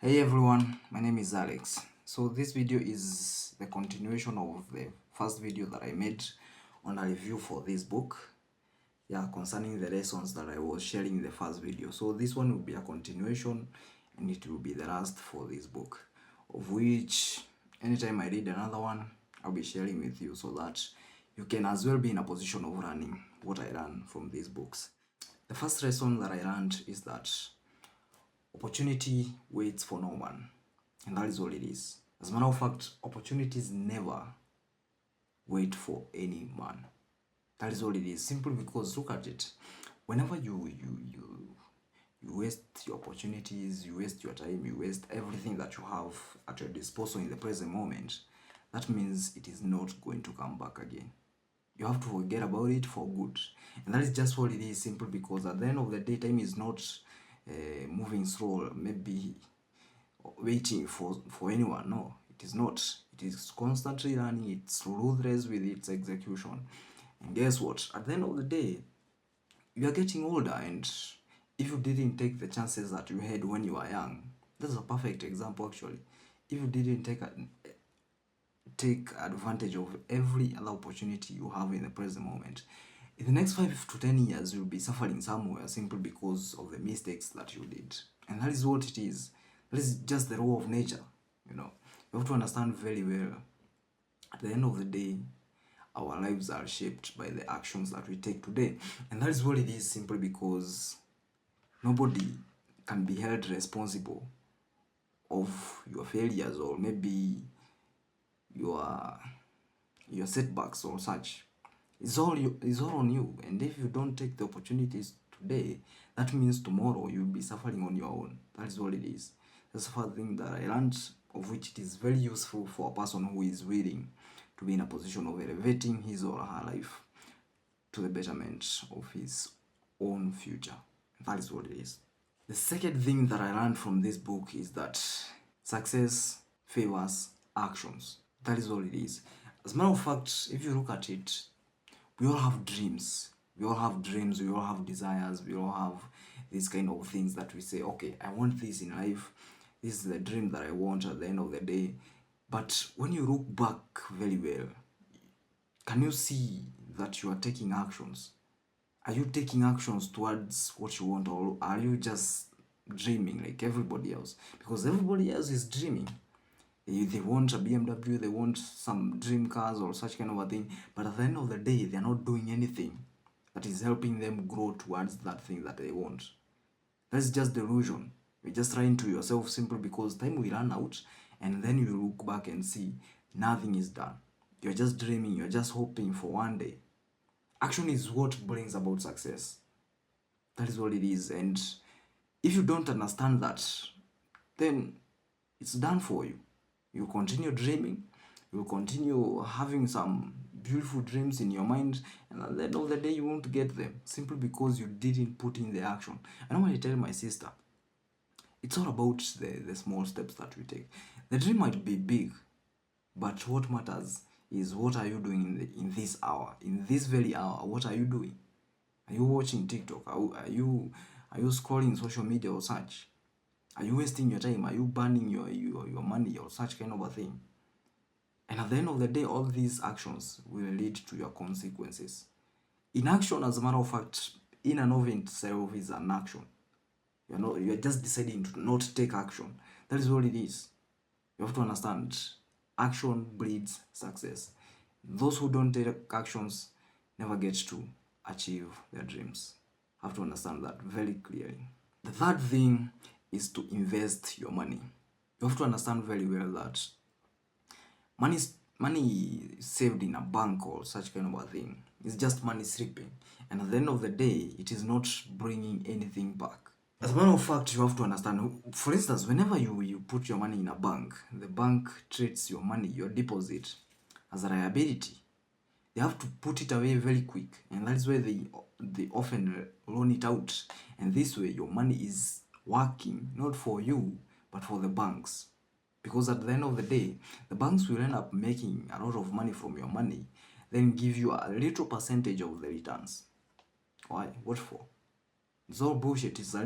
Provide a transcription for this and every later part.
Hey everyone, my name is Alex. So this video is the continuation of the first video that I made on a review for this book. Concerning the lessons that I was sharing in the first video. So this one will be a continuation and it will be the last for this book. Of which, anytime I read another one, I'll be sharing with you so that you can as well be in a position of learning what I learned from these books. The first lesson that I learned is that opportunity waits for no one, and that is all it is. As a matter of fact, opportunities never wait for any man. That is all it is. Simply because look at it. Whenever you waste your opportunities, you waste your time, you waste everything that you have at your disposal in the present moment, that means it is not going to come back again. You have to forget about it for good. And that is just what it is, simply because at the end of the day, time is not moving slow, maybe waiting for anyone. No, it is not. It is constantly running. It's ruthless with its execution. And guess what? At the end of the day, you are getting older, and if you didn't take the chances that you had when you were young, that's a perfect example actually. If you didn't take advantage of every other opportunity you have in the present moment, in the next 5 to 10 years you'll be suffering somewhere simply because of the mistakes that you did. And that is what it is. That is just the law of nature. You have to understand very well, at the end of the day, our lives are shaped by the actions that we take today. And that is what it is, simply because nobody can be held responsible of your failures or maybe your setbacks or such. It's all on you. And if you don't take the opportunities today, that means tomorrow you'll be suffering on your own. That is all it is. That's the first thing that I learned, of which it is very useful for a person who is willing to be in a position of elevating his or her life to the betterment of his own future. That is what it is. The second thing that I learned from this book is that success favors actions. That is all it is. As a matter of fact, if you look at it, we all have dreams. We all have dreams, we all have desires, we all have these kind of things that we say, okay, I want this in life. This is the dream that I want at the end of the day. But when you look back very well, can you see that you are taking actions? Are you taking actions towards what you want, or are you just dreaming like everybody else? Because everybody else is dreaming. They want a BMW, they want some dream cars or such kind of a thing. But at the end of the day, they're not doing anything that is helping them grow towards that thing that they want. That's just delusion. You're just lying to yourself simply because time will run out, and then you look back and see nothing is done. You're just dreaming, you're just hoping for one day. Action is what brings about success. That is what it is. And if you don't understand that, then it's done for you. You continue dreaming, you continue having some beautiful dreams in your mind, and at the end of the day, you won't get them simply because you didn't put in the action. I normally tell my sister, it's all about the small steps that we take. The dream might be big, but what matters is what are you doing in this hour, in this very hour. What are you doing? Are you watching TikTok? Are you scrolling social media or such? Are you wasting your time? Are you burning your money or such kind of a thing? And at the end of the day, all these actions will lead to your consequences. Inaction, as a matter of fact, in and of itself is an action. You're just deciding to not take action. That is all it is. You have to understand, action breeds success. Those who don't take actions never get to achieve their dreams. You have to understand that very clearly. The third thing is to invest your money. You have to understand very well that money saved in a bank or such kind of a thing is just money sleeping, and at the end of the day, it is not bringing anything back. As a matter of fact, you have to understand, for instance, whenever you put your money in a bank, the bank treats your money, your deposit, as a liability. They have to put it away very quick, and that is why they often loan it out. And this way, your money is working not for you, but for the banks. Because at the end of the day, the banks will end up making a lot of money from your money, then give you a little percentage of the returns. Why? What for? It's all bullshit. It's a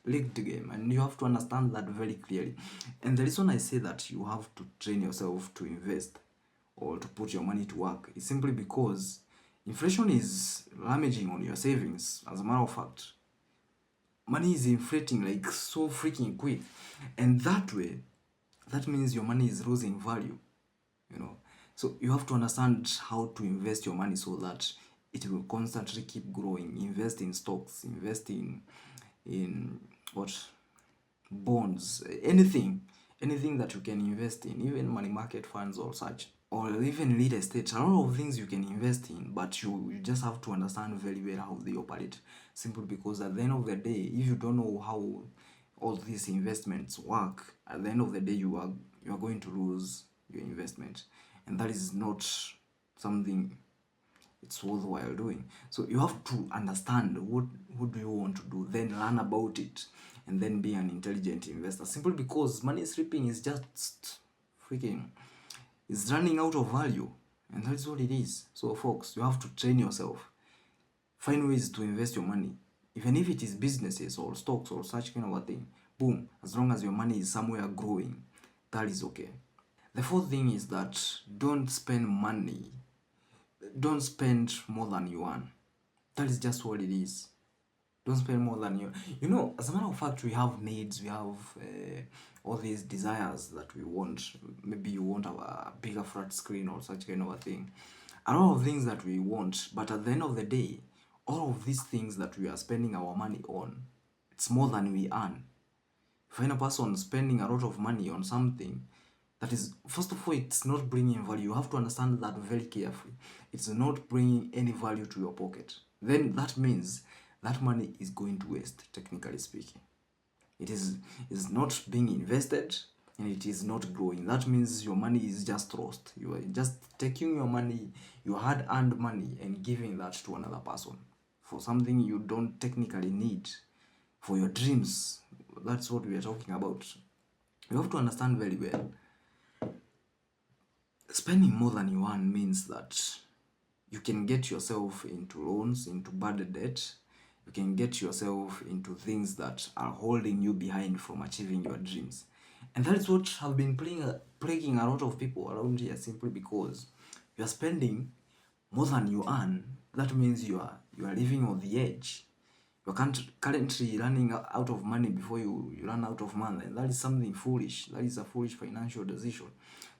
rigged game, and you have to understand that very clearly. And the reason I say that you have to train yourself to invest or to put your money to work is simply because inflation is damaging on your savings. As a matter of fact, money is inflating like so freaking quick, and that way, that means your money is losing value, you know. So you have to understand how to invest your money so that it will constantly keep growing. Invest in stocks, invest in what, bonds, anything that you can invest in, even money market funds or such, or even real estate. A lot of things you can invest in, but you just have to understand very well how they operate. Simply because at the end of the day, if you don't know how all these investments work, at the end of the day you are going to lose your investment, and that is not something it's worthwhile doing. So you have to understand what do you want to do, then learn about it, and then be an intelligent investor. Simply because money slipping is just freaking, it's running out of value, and that's what it is. So folks, you have to train yourself, find ways to invest your money, even if it is businesses or stocks or such kind of a thing. Boom, as long as your money is somewhere growing, that is okay. The fourth thing is that don't spend more than you earn. That is just what it is. Don't spend more than you know. As a matter of fact, we have needs, we have all these desires that we want. Maybe you want a bigger flat screen or such kind of a thing. A lot of things that we want, but at the end of the day, all of these things that we are spending our money on, it's more than we earn. Find a person spending a lot of money on something that is, first of all, it's not bringing value. You have to understand that very carefully. It's not bringing any value to your pocket. Then that means that money is going to waste, technically speaking. It is not being invested, and it is not growing. That means your money is just lost. You are just taking your money, your hard-earned money, and giving that to another person for something you don't technically need, for your dreams. That's what we are talking about. You have to understand very well. Spending more than you earn means that you can get yourself into loans, into bad debt. You can get yourself into things that are holding you behind from achieving your dreams. And that is what have been plaguing a lot of people around here, simply because you are spending more than you earn. That means you are living on the edge. You are currently running out of money before you run out of money, and that is something foolish. That is a foolish financial decision.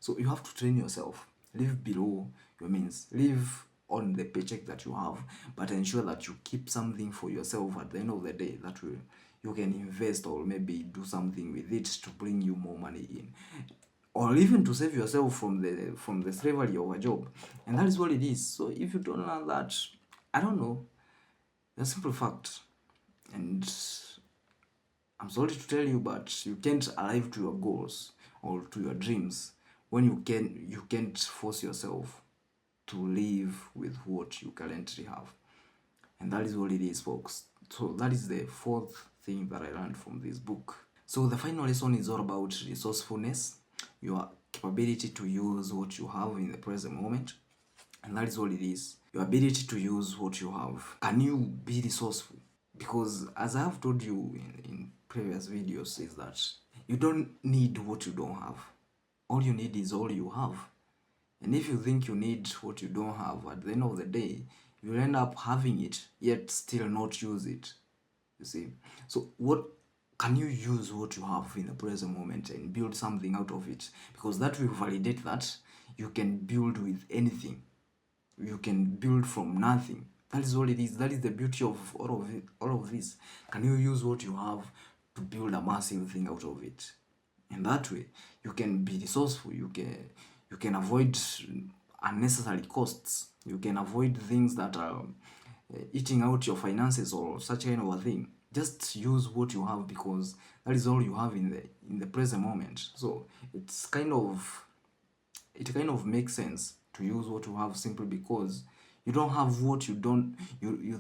So you have to train yourself. Live below your means. Live on the paycheck that you have, but ensure that you keep something for yourself at the end of the day that you can invest, or maybe do something with it to bring you more money in, or even to save yourself from the slavery of a job. And that is what it is. So if you don't learn that, I don't know, the simple fact, and I'm sorry to tell you, but you can't arrive to your goals or to your dreams when you can't force yourself to live with what you currently have. And that is what it is, folks. So that is the fourth thing that I learned from this book. So the final lesson is all about resourcefulness, your capability to use what you have in the present moment. And that is all it is, your ability to use what you have. Can you be resourceful? Because as I have told you in previous videos, is that you don't need what you don't have. All you need is all you have. And if you think you need what you don't have, at the end of the day, you'll end up having it, yet still not use it. You see? So what can you use what you have in the present moment and build something out of it? Because that will validate that you can build with anything. You can build from nothing. That is all it is. That is the beauty of all of this. Can you use what you have to build a massive thing out of it? And that way, you can be resourceful. You can avoid unnecessary costs. You can avoid things that are eating out your finances or such kind of a thing. Just use what you have, because that is all you have in the present moment. So it kind of makes sense to use what you have, simply because you don't have what you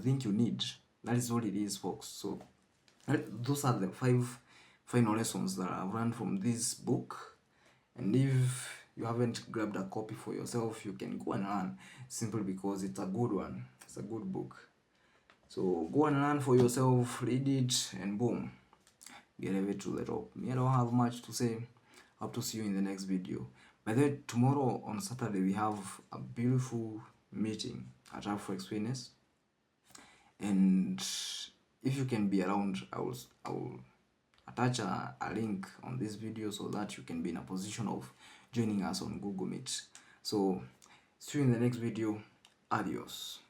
think you need. That is what it is, folks. So those are the 5 final lessons that I've learned from this book. And if you haven't grabbed a copy for yourself, you can go and learn, simply because it's a good one. It's a good book. So go and learn for yourself, read it, and boom, get away to the top. Me, I don't have much to say. Hope to see you in the next video. By the way, tomorrow on Saturday we have a beautiful meeting at Alflex Fitness, and if you can be around, I will attach a link on this video so that you can be in a position of joining us on Google Meet. So see you in the next video. Adios.